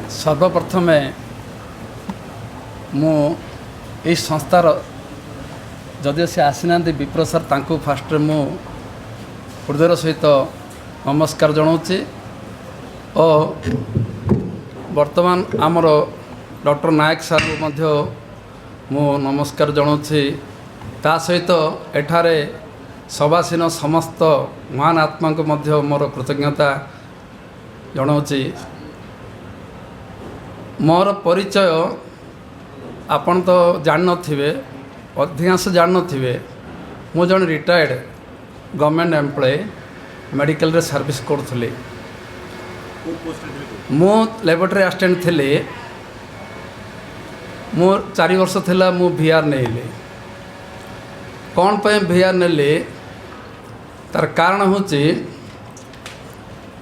सर्वप्रथमे मु यही संस्थार जदिव से आसीना विप्र सर तांको फास्ट मु हृदय सहित नमस्कार जनाऊँगी और वर्तमान आमर डॉक्टर नायक सर मध्य मु नमस्कार जनाऊँगी ता सहित एठारे सभासीन समस्त महान आत्मा को मध्य मोर कृतज्ञता जनाऊँगी। मोर परिचय आपण तो जान नथिबे अधिकांश जान नथिबे मु जन रिटायर्ड गवर्नमेंट एम्प्लॉय मेडिकल रे सर्विस करथले। मु लैबोरेटरी असिस्टेंट थिले। मोर 4 वर्ष थिला मु वीआर नेले। कौन पे वीआर नेले तार कारण होची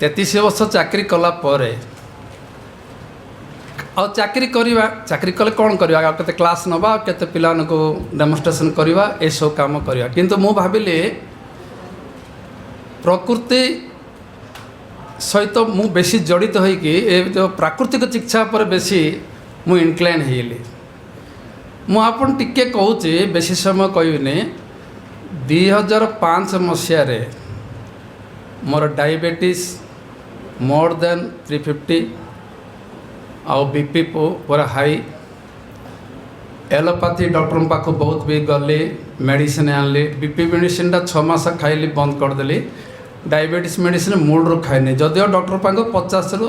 33 वर्ष चाकरी कला परे और चाकरी कले कौन करवा केते क्लास नवा केते पिला को डेमोन्स्ट्रेशन करवा ए सब काम करवा किंतु मु भाविली प्रकृति सहित मु बेसी जड़ित होइकी ए जो प्राकृतिक चिकित्सा पर बेसी मु इनक्लाइन हेली। मु आपन टिके कहूची बेसी समय कहबिनी 2005 मसीह मोर डायबिटीज मोर देन 350 आउ बीपी पूरा हाई एलोपैथी डॉक्टर पाख बहुत भी गली मेडिसिन आनली बीपी मेडिसिन 6 मास खाइली बंद करदेली। डायबिटीज मेडिसिन मूल खाइनी जदिव डॉक्टर पाख 50 ରୁ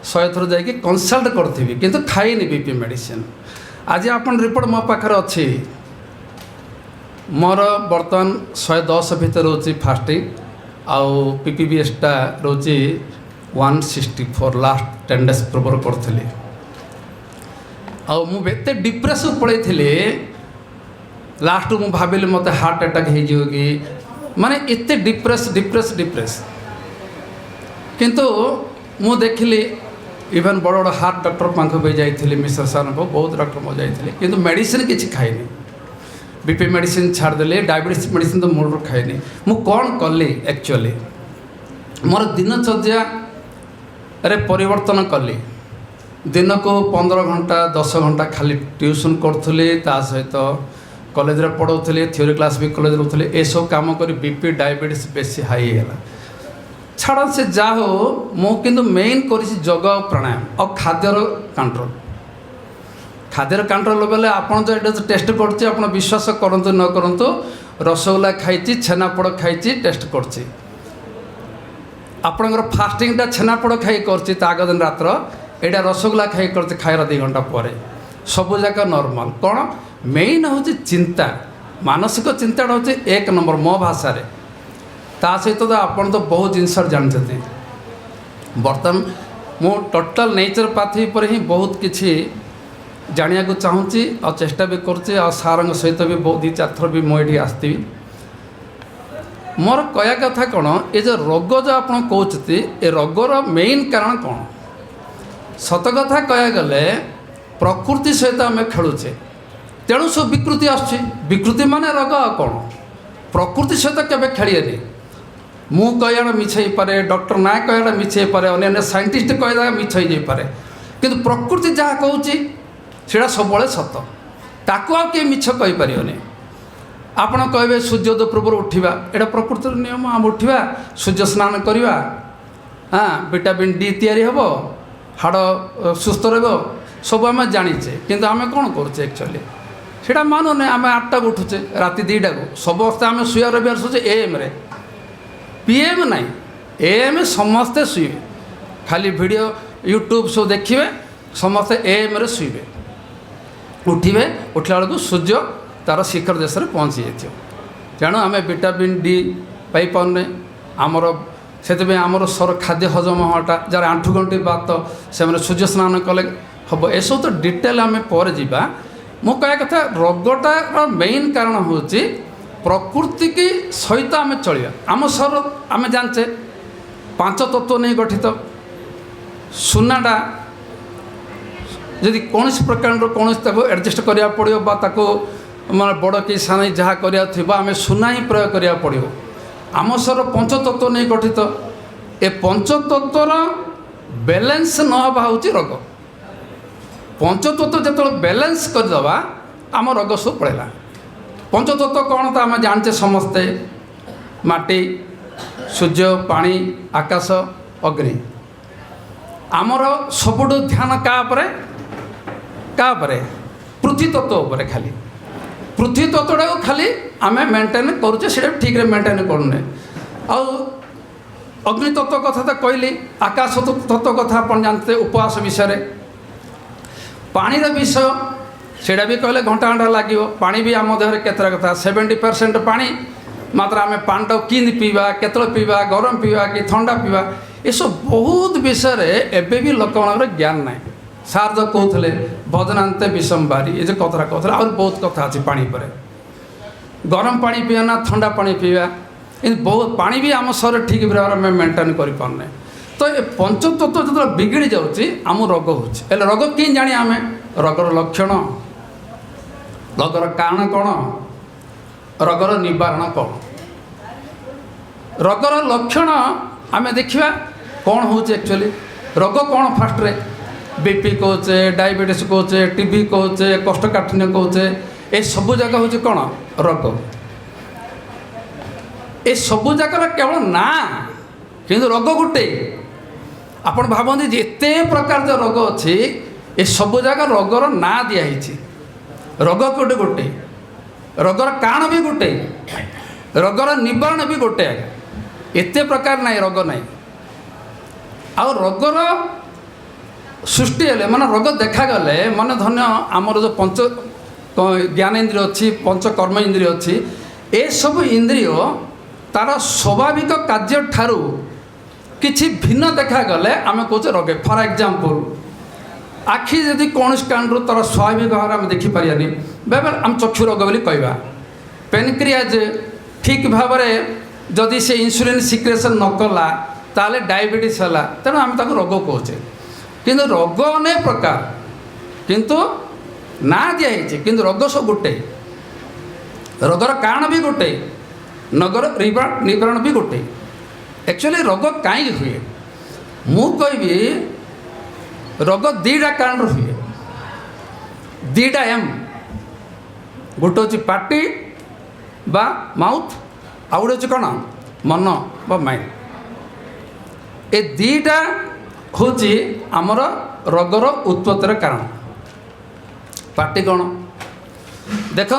100 थर जाकि कंसल्ट करी किंतु खाइनी बीपी मेडिसिन। आज आपन रिपोर्ट मो पाखर अच्छी मोर बर्तमान 110 भितर रोची फास्टिंग आउ पीपीबीएसटा रोची 164 लास्ट 10 डेज पूर्व करी आउ मुझे डिप्रेस पड़े लास्ट मु भाविली मत हार्ट अटैक हो कि माने एते डिप्रेस डिप्रेस डिप्रेस किंतु मु देखिली इवन बड़ बड़ हार्ट डॉक्टर पाख भी जाइली मिश्र सार बहुत डॉक्टर मो जाइली किंतु मेडिसिन किसी खाइनी बीपी मेडिसिन छाड़देली डायबिटीज मेडिसिन तो मूल खाइनी। मु कौन कली एक्चुअली मोर दिनचर्या रे परिवर्तन कली दिन को 15 घंटा 10 घंटा खाली ट्यूशन करूली ता सहित कॉलेज रे पढ़ाऊली थ्योरी क्लास भी कॉलेज रोली ए सब काम कर बीपी डायबिटीज बेसी हाई है छाड़ से जा हो मु किंतु मेन कर योग प्राणायाम और खाद्यर कंट्रोल खाद्यर कंट्रोल बेले आपन जो टेस्ट करछि आपन विश्वास करंतु न करंतु रसगोल्ला खाइछि छेनापोड़ खाइछि टेस्ट करछि आपणकर फास्टिंगटा छेनापोड़ खाई करछि ता आग दिन रात्र एटा रसगोल्ला खाई करछि खाइरा 2 घंटा पर सब जाक नॉर्मल कौन मेन हूँ चिंता मानसिक चिंता हूँ 1 नंबर मो भाषा रे ता सहित तो आपन तो बहुत जिनस जानते बर्तमान मु टोटल नेचुरोपैथी पर ही बहुत किछि जानिया को चाहूँगी और चेष्टा भी करछि और सार सहित भी बहुत 2-4 थर भी मुझे आसती मोर कहया कथा कौन ये जो रोग जो आप कहते ये रोगर मेन कारण कौन सत कथा कह गले प्रकृति सहित आम खेलुचे तेणु सब विकृति आसुची विकृति माने रोग कौन प्रकृति सहित केवे खेलिए मु कहना मिछई पारे डॉक्टर नाय कहना मिछई पारे अन्य साइंटिस्ट कहना मिछई जाई पारे किंतु प्रकृति जहाँ कहूँ सब सत ताकू आ किए मिछ कहि परियोनी। आपण कहे सूर्योदय पूर्व उठा यहाँ प्रकृतिर नियम आम उठा सूर्य स्नान करवा हाँ विटामिन डी तैयारी हम हाड़ सुस्थ रब आम जाचे किंतु आम कौन करुचे एक्चुअली से मानुने आम 8टा को उठुचे राति 2टा को सब अवस्था आम शुआ रविवार शुचे एएम रे पीएम नाई एएम समस्ते शुवे खाली वीडियो यूट्यूब सब देखिए समस्ते एएम रे शुवे उठे उठला बेलू सूर्य तार शिखर देश में पहुँची जाइए तेणु आम विटामिन डी पाई पाने आमर से आमर सर खाद्य हजम हवाटा जार आंठुगंठी बात से सूर्य स्नान कले हम एसब तो डिटेल आम पर जा मो कह कथा रोगटार मेन कारण हूँ प्रकृति की सहित आम चलिया आम सर आम जाचे 5 तत्व नहीं गठित सुनाटा यदि कौन प्रकार कौन एडजस्ट करा पड़ो माने बड़ कि सान जहाँ करा आम सुना ही प्रयोग करा पड़ो आम सर 5 तत्व नहीं गठित ए 5 तत्वर बैलेंस न हवा हूँ रोग पंचतत्व जो बैलेंस करदे आम रोग सब पड़ेगा। पंचतत्व कौन तो आम जानचे समस्ते माटी सूर्य पानी आकाश अग्नि आमर सबुठ ध्यान क्या पृथ्वी तत्व उपर खाली पृथ्वी तत्वटा को खाली आम मेंटेन करुचे से ठीक रे मेंटेन करूने। अग्नि तत्व कथा तो कहली आकाश तत्व कथा आप जानते उपवास विषय पानीर विषय सेटा भी कहले घंटा घंटा लगे पानी भी आम देह केतरा कथा 70% पानी मात्र आम पानी कि पीवा केतल पीवा गरम पीवा कि ठंडा पीवा ये सब बहुत विषय एबे भी लोक ज्ञान ना। सार जो कहते भजनाते विषम बारी ये जो कथा कहते और बहुत कथा अच्छी पानी पर गरम पानी पीवा ना ठंडा पानी पीवा बहुत पानी भी आम शरीर ठीक भाव में मेंटेन कर पारने। तो ये पंचतत्व जो बिगड़ी जाऊँगी आम रोग हो रोग कि जानी आम रोगर लक्षण रोगर कारण कौन रोगर निवारण कौन रोगर लक्षण आम देखा कौन हो एक्चुअली रोग कौन फास्ट रे बीपी कहे डायबिटीज कहे टीबी कहे कोष्ठकाठिन्य कहे ये सबू जगह हूँ कौन रोग ये सबू जगह केवल ना किंतु रोग गोटे आपण भावती एत प्रकार जो रोग अच्छी ये सबू जगह रोगर ना दिखाई रोग गोटे गोटे रोगर कारण भी गोटे रोगर निवारण भी गोटे एत प्रकार ना रोग ना आ रोगर सृष्टि हेले माने रोग देखागले मन धन्य आमर जो पंच ज्ञान इंद्रिय अच्छी पंच कर्म इंद्रिय अच्छी ए सब इंद्रिय तार स्वाभाविक कार्य ठारू किछि भिन्न देखागले आम कहे रोगे। फॉर एग्जांपल आखि यदि कौन कारण तार स्वाभाविक भाव में देखिपारे बेले आम चक्षु रोग बोली कहवा पेनक्रियाज ठीक भाव जदि से इंसुलिन सिक्रेशन न कला ताले डायबिटीज है तेणु आम ताको रोग कहे किंतु रोग अनेक प्रकार किंतु ना दिखाई किंतु रोग सब गोटे रोगर कारण भी गोटे नगर निवारण भी गोटे। एक्चुअली रोग कहीं हुए मु कहबी रोग दीटा कारण हुए दीटा एम गोटे हूँ पार्टी बा माउथ आ गोटे हूँ कौन मन बा माइंड ए दीटा हूँ आमर रोगर उत्पत्तिर कारण। पार्टी कौन देखो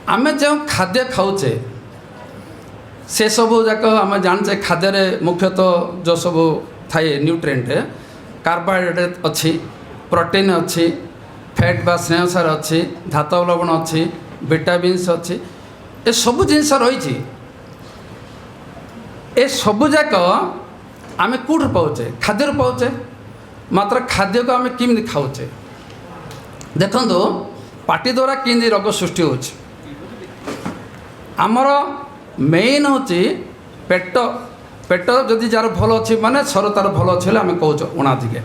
आम जो खाद्य खाऊे से सब जाक आम जाने खाद्य मुख्यतः जो सब थाए न्यूट्रिएंट कार्बोहाइड्रेट अच्छी प्रोटीन अच्छी फैट बा स्नेहसार अच्छी धातव लवण अच्छी विटामिन्स अच्छी ए सब जिनस रही ए सब जाक आम कौट पाचे खाद्य पाचे मात्र खाद्य को आम किमी खाऊे देखो पार्टी द्वारा कि रोग सृष्टि हो आमर मेन हूँ पेट पेट जदि जार भल अच्छी माने सर तार भल अच्छे आम कौच उणाधिके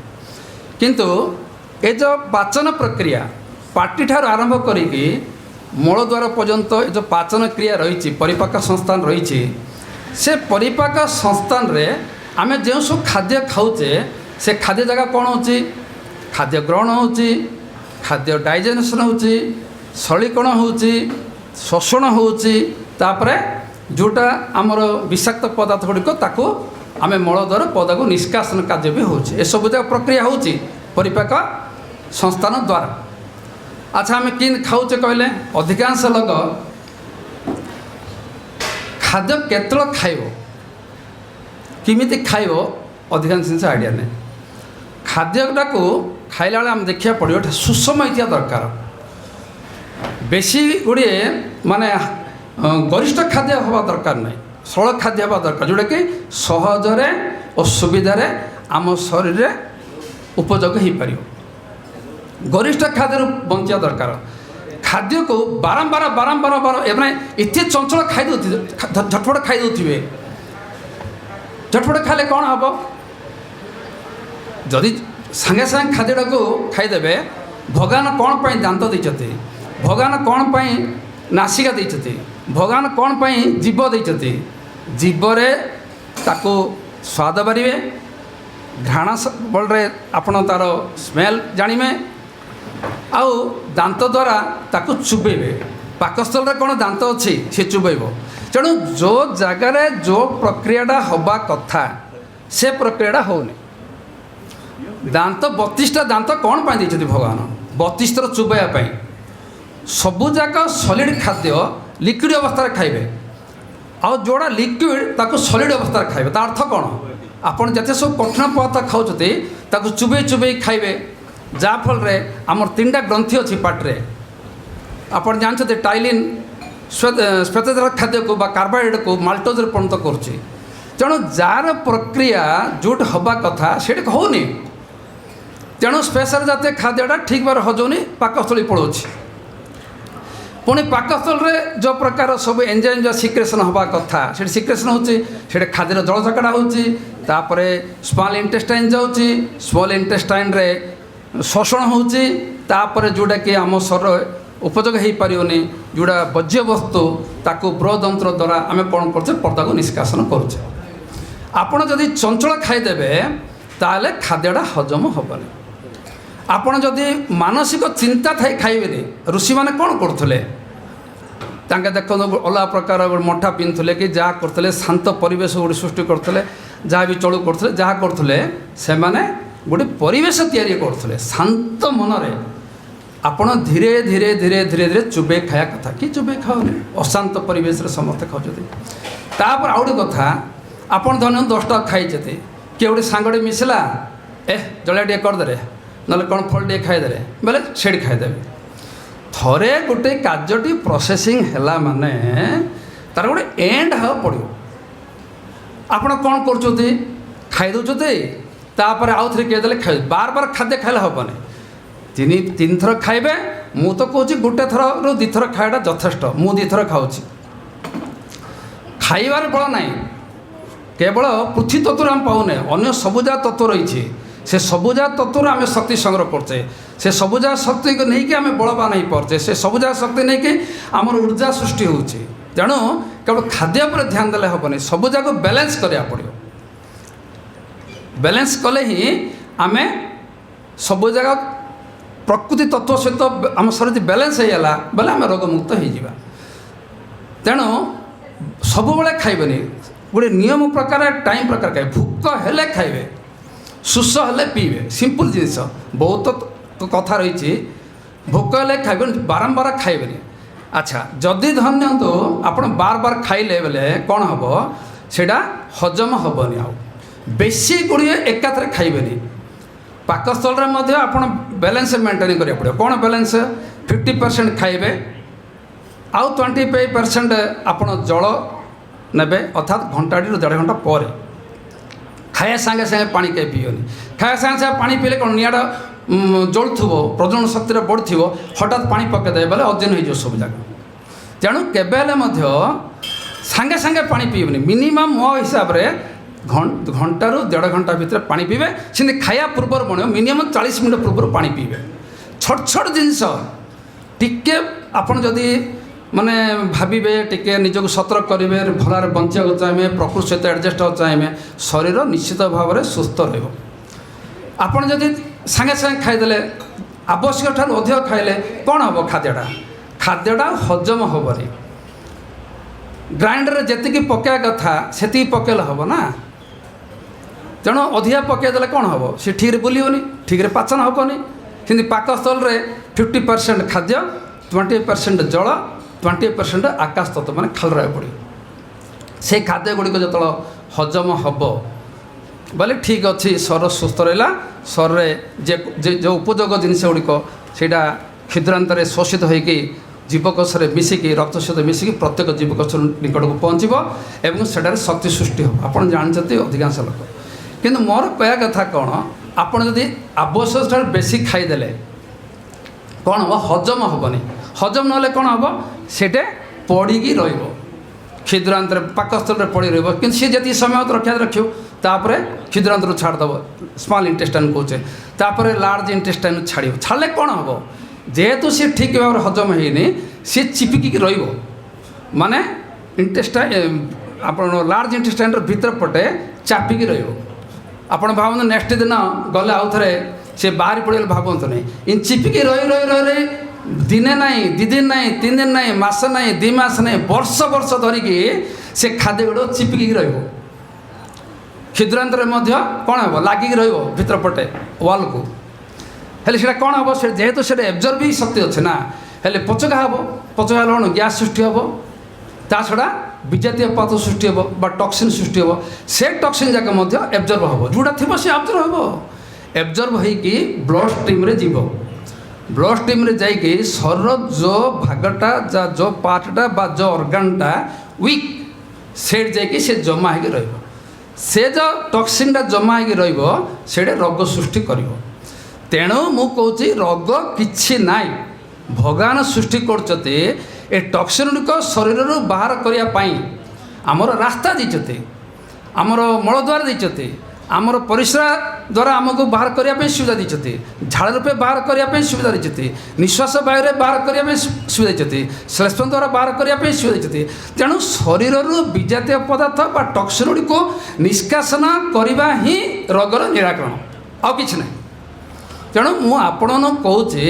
किंतु ये जो पाचन प्रक्रिया पार्टी ठार आरंभ करी मूल द्वार पर्यंत जो पाचन क्रिया रही परिपाक संस्थान रही से परिपाक संस्थान रे आम जो सब खाद्य खाऊे से खाद्य जगह कौन हो खाद्य ग्रहण हो खाद्य डाइजेशन हो सलीकरण हो शोषण होपरे जोटा आमर विषाक्त पदार्थ गुड़िक ताकू आम मल द्वारा पदा को निष्कासन कार्य भी हो सब जगह प्रक्रिया हो परिपाक संस्थान द्वारा। अच्छा आम कि खाऊे कहले अधिकांश लोग खाद्य केतल खाइब किमिति खाइब अधिकांश जिन आइडिया नहीं खाद्यटा को खाइला बेले आम देखा पड़ो सुषम इतिहा दरकार बेसी गुड़े माने गरिष्ठ खाद्य हवा दरकार नहीं सरल खाद्य हवा दरकार जोटा कि सहजरे और सुविधार आम शरीर में उपयोग हो पार गरिष्ठ खाद्य बंचा दरकार खाद्य को बारंबार बारंबार बार एत चंचल खाई झटपट खाई दे झटपट खाले कौन हम जदि सांगे सांगे खाद्यटा को खाईदे भगवान कौन पर दांत देते भगवान कौन पर नासिका देते भगवान कौन पर जीव देते जीवरे ताको स्वाद बारे घ्राण बल आपण तार स्मेल जानिमे आउ दांत द्वारा ताकू चुबेबे पाकस्थल रे कौन दांत अच्छी सी चुबेब तेणु जो जगार जो प्रक्रियाटा हवा कथा से प्रक्रियाटा होनी दांत 32टा दांत कौन पाई देइछथि भगवान 32 थर चुबेया सबुजाक सॉलिड खाद्य लिक्विड अवस्था खाइबे आउ जोड़ा लिक्विड ताको सॉलिड अवस्था खाइबे ता अर्थ कौन आपन जते सब कठिन पदार्थ खाउछथि ताको चुबे चुबे खाइबे जाफल रे आमर 3टा ग्रंथि अच्छी पाट्रे आपन जानते टाइलिन श्वेतद्रव खाद्य को कार्बोहाइड्रेट को माल्टोज परिणत करुच्ची तेणु जार प्रक्रिया जोट हवा कथा से होनी तेणु स्पेशल जाते खाद्यटा ठीक बार हजौनी पाकस्थली पड़ोची पुणी पाकस्थल रे जो प्रकार सब एंजाइम जो सिक्रेशन हवा कथा से सिक्रेशन होचे खाद्यर जल झकड़ा होची तापरे स्मॉल इंटेस्टाइन जाऊँगी स्मॉल इंटेस्टाइन रे शोषण होची तापरे जोटा कि आम शरीर उपयोग हो पारियोनी जोड़ा बज्य वस्तु ताकू बृहदंत्र द्वारा आम कौन करछे पर्दा को निष्कासन करुचे आपण जदि चंचल खाईदेवे ताले खाद्यटा हजम हेनी आपण जदि मानसिक चिंता थाई खाइबेनी ऋषि मैंने कौन करुले देखो अलग प्रकार मठा पिंधुले कि जहाँ करते शांत परिवेश गोटे सृष्टि करते जहाँ भी चलू करते जहाँ करते से गोटे परिवेश तैयारी करते शांत मनरे आपण धीरे धीरे धीरे धीरे धीरे चुबे खाया कथा कि चुबे खाओनी अशांत परिवेश रे समस्ते खाऊँ तापर आउ गोटे कथा आपण धन 10टा खाईचे किए गोटे सांगटे मिसला जलिया टे करदे ना कौन फल टे खाईदे बोले से खाईदेवे थरे गोटे कार्यटी प्रोसेसिंग है माने तार गोटे एंड हाँ पड़ो आपण कौन कर खाईदे तापर आउ थे कहीदे खाई बार बार खाद्य खाइले हेनी 3 थर खाइबे मु तो कहूँ गोटे थर रु 2 थर खाइबा यथेष्ट मु 2 थर खाऊँ खाइबार बल ना केवल पृथ्वी तत्व आम पाऊने अन्य सबुजा तत्व रही से सबुजा तत्व आम शक्ति संग्रह करचे से सबुजा शक्ति को लेकिन आम बलवान हो पारचे से सबुजा शक्ति नहीं कि आमर ऊर्जा सृष्टि होची तेणु केवल खाद्य पर ध्यान देले हेनी सबुजा को बैलेंस करा पड़ो बैलेंस कले ही आम सबुजा प्रकृति तत्व सहित आम शरीर बैलेंस होगा बोले आम रोगमुक्त हो तेणु सब बेले खाइबेनी गोटे नियम प्रकार टाइम प्रकार खाए भूक हेले खाइबे सुस हेले पीबे सिंपल जिनिस बहुत कथा रही भोक हेले खाइबे बारंबार खाइबेनी अच्छा जदि धन्य तो आप बार बार खाइले बेले कौन हम सेटा हजम हेनी आउ बेसी गुड़िए एकाथरे खाइबेनी पाकस्थल रे आप बैलेंस मेंटेन करिया पड़ो कौन बैलेंस 50% खाइबे आउ 25% आप जल नेबे अर्थात घंटाटी 1.5 घंटा पर खाया सांगे सांगे पानी कहीं पीओनी खाया सांगे सांगे पानी पीले कौन निआड़ जलुव प्रजनन शक्ति बढ़ हठात पानी पकईदे बोले अजीर्ण हो सब जगह तेणु केबेले सांगे सांगे पानी पीबनी मिनिमम मो हिसाब रे घंटारू 1.5 घंटा भितर पानी पीबे से खाया पूर्व बन मिनिमम 40 मिनट पूर्व पानी पीबे छोट छोट जिनस टिके आपन जदि माने भाविबे टिके निजक सतर्क करेंगे भलार बंचा चाहिए प्रकृति सहित एडजस्ट हो चाहिए शरीर निश्चित भाव में सुस्थ रही आपन जदि सांगे सांगे खाईदे आवश्यक ठार अधिक खाइले कौन हम खाद्यटा हजम हेनी ग्राइंडर जी पकड़ा कथा से पकड़े हम ना तेणु अधिका पकईदे कौन हम सी ठीक बुलनी ठीक पाचन हेनी कि पाकस्थल रे 50% खाद्य 20% जल 20% आकाश तत्व मैंने खाल रहा पड़े से खाद्य गुड़िक जो हजम हम बोले ठीक अच्छे शरीर सुस्थ रहा शरीर जो उपयोग जिनस गुड़िक सेटा क्षुद्रांतर शोषित होगी जीवकोश मिसिकी रक्त सहित मिसिकी प्रत्येक जीवकोश निकट को पहुँचब और सेटार शक्ति सृष्टि हो आप जानते अधिकांश लोक किंतु मोर कह कथा कौन आपड़ जदि आवश्यक बेसी खाईदे कौन हम हजम हेनी हजम ना कौन हम से पड़ी क्षुद्रांतर पाकस्थल पड़ी रही सी जी समय रक्षा रखियो तापर क्षुद्रांतर छाड़देव स्मॉल इंटेस्टाइन कहे तापर लार्ज इंटेस्टाइन छाड़ छाड़े कौन हम जेहेतु सी ठीक भाव हजम होनी सी चिपिकी माने इंटेस्टाइन आप लार्ज इंटेस्टाइन भीतर पटे चापिकी ଆପଣ ଭାବନ୍ତୁ ନେକ୍ସଟ ଦିନ ଗଲେ ଆଉ ଥରେ ସେ ବାହାରି ପଡ଼ିଗଲେ ଭାବନ୍ତୁ ନାହିଁ। ଇନ୍ ଚିପିକି ରହି ରହି ରହି ରହି ଦିନେ ନାହିଁ, 2 ଦିନ ନାହିଁ, 3 ଦିନ ନାହିଁ, ମାସ ନାହିଁ, 2 ମାସ ନାହିଁ, ବର୍ଷ ବର୍ଷ ଧରିକି ସେ ଖାଦ୍ୟ ଗୁଡ଼ିକ ଚିପିକି ରହିବ। କ୍ଷୁଦ୍ରାନ୍ତରେ ମଧ୍ୟ କ'ଣ ହେବ, ଲାଗିକି ରହିବ ଭିତର ପଟେ ୱାଲ୍କୁ। ହେଲେ ସେଇଟା କ'ଣ ହେବ, ସେ ଯେହେତୁ ସେଇଟା এবଜର୍ବିଂ ଶକ୍ତି ଅଛି ନା, ହେଲେ ପଚକା ହେବ। ପଚକା ହେଲେ କ'ଣ, ଗ୍ୟାସ୍ ସୃଷ୍ଟି ହେବ। ତା ଛଡ଼ା ବିଜାତୀୟ ପଦାର୍ଥ ସୃଷ୍ଟି ହେବ ବା ଟକ୍ସିନ୍ ସୃଷ୍ଟି ହେବ। ସେ ଟକ୍ସିନ୍ ଯାକ ମଧ୍ୟ এবଜର୍ବ ହେବ, ଯେଉଁଟା ଥିବ ସେ এবଜର୍ବ ହେବ। এবଜର୍ବ ହେଇକି ବ୍ଲଡ଼ ଷ୍ଟ୍ରିମ୍ରେ ଯିବ। ବ୍ଲଡ଼ ଷ୍ଟ୍ରିମ୍ରେ ଯାଇକି ଶରୀର ଯେଉଁ ଭାଗଟା ଯେଉଁ ପାର୍ଟଟା ବା ଯେଉଁ ଅର୍ଗାନଟା ୱିକ୍, ସେଇଠି ଯାଇକି ସେ ଜମା ହେଇକି ରହିବ। ସେ ଯେଉଁ ଟକ୍ସିନ୍ଟା ଜମା ହେଇକି ରହିବ, ସେଇଟା ରୋଗ ସୃଷ୍ଟି କରିବ। ତେଣୁ ମୁଁ କହୁଛି ରୋଗ କିଛି ନାହିଁ। ଭଗବାନ ସୃଷ୍ଟି କରୁଛନ୍ତି ଏ ଟକ୍ସିନ୍ ଗୁଡ଼ିକ ଶରୀରରୁ ବାହାର କରିବା ପାଇଁ ଆମର ରାସ୍ତା ଦେଇଛନ୍ତି, ଆମର ମଳଦ୍ୱାର ଦେଇଛନ୍ତି, ଆମର ପରିସ୍ରା ଦ୍ୱାରା ଆମକୁ ବାହାର କରିବା ପାଇଁ ସୁବିଧା ଦେଇଛନ୍ତି, ଝାଳ ରୂପେ ବାହାର କରିବା ପାଇଁ ସୁବିଧା ଦେଇଛନ୍ତି, ନିଶ୍ୱାସ ବାୟୁରେ ବାହାର କରିବା ପାଇଁ ସୁବିଧା ଦେଇଛନ୍ତି, ଶ୍ଲେଷ୍ମ ଦ୍ୱାରା ବାହାର କରିବା ପାଇଁ ସୁବିଧା ଦେଇଛନ୍ତି। ତେଣୁ ଶରୀରରୁ ବିଜାତୀୟ ପଦାର୍ଥ ବା ଟକ୍ସିନ୍ ଗୁଡ଼ିକୁ ନିଷ୍କାସନ କରିବା ହିଁ ରୋଗର ନିରାକରଣ, ଆଉ କିଛି ନାହିଁ। ତେଣୁ ମୁଁ ଆପଣମାନଙ୍କୁ କହୁଛି,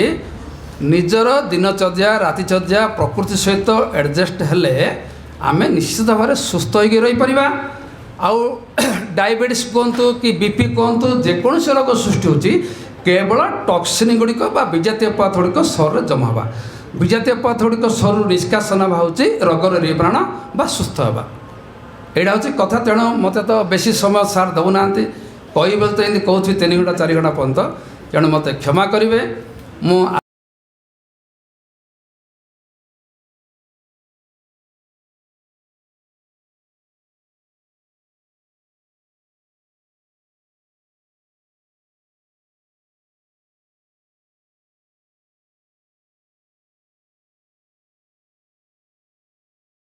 ନିଜର ଦିନଚର୍ଯ୍ୟା ରାତିଚର୍ଯ୍ୟା ପ୍ରକୃତି ସହିତ ଆଡ଼ଜଷ୍ଟ ହେଲେ ଆମେ ନିଶ୍ଚିତ ଭାବରେ ସୁସ୍ଥ ହୋଇକି ରହିପାରିବା। ଆଉ ଡାଇବେଟିସ୍ କୁହନ୍ତୁ କି ବିପି କୁହନ୍ତୁ, ଯେକୌଣସି ରୋଗ ସୃଷ୍ଟି ହେଉଛି କେବଳ ଟକ୍ସିନ୍ ଗୁଡ଼ିକ ବା ବିଜାତୀୟ ପଦାର୍ଥ ଗୁଡ଼ିକ ଶରୀରରେ ଜମା ହେବା। ବିଜାତୀୟ ପଦାର୍ଥ ଗୁଡ଼ିକ ଶରୀରରୁ ନିଷ୍କାସନ ହେବା ହେଉଛି ରୋଗର ନିବାରଣ ବା ସୁସ୍ଥ ହେବା। ଏଇଟା ହେଉଛି କଥା। ତେଣୁ ମୋତେ ତ ବେଶୀ ସମୟ ସାର୍ ଦେଉନାହାନ୍ତି, କହିବେ ତ ଏମିତି କହୁଛି 3 ଘଣ୍ଟା 4 ଘଣ୍ଟା ପର୍ଯ୍ୟନ୍ତ। ତେଣୁ ମୋତେ କ୍ଷମା କରିବେ। ମୁଁ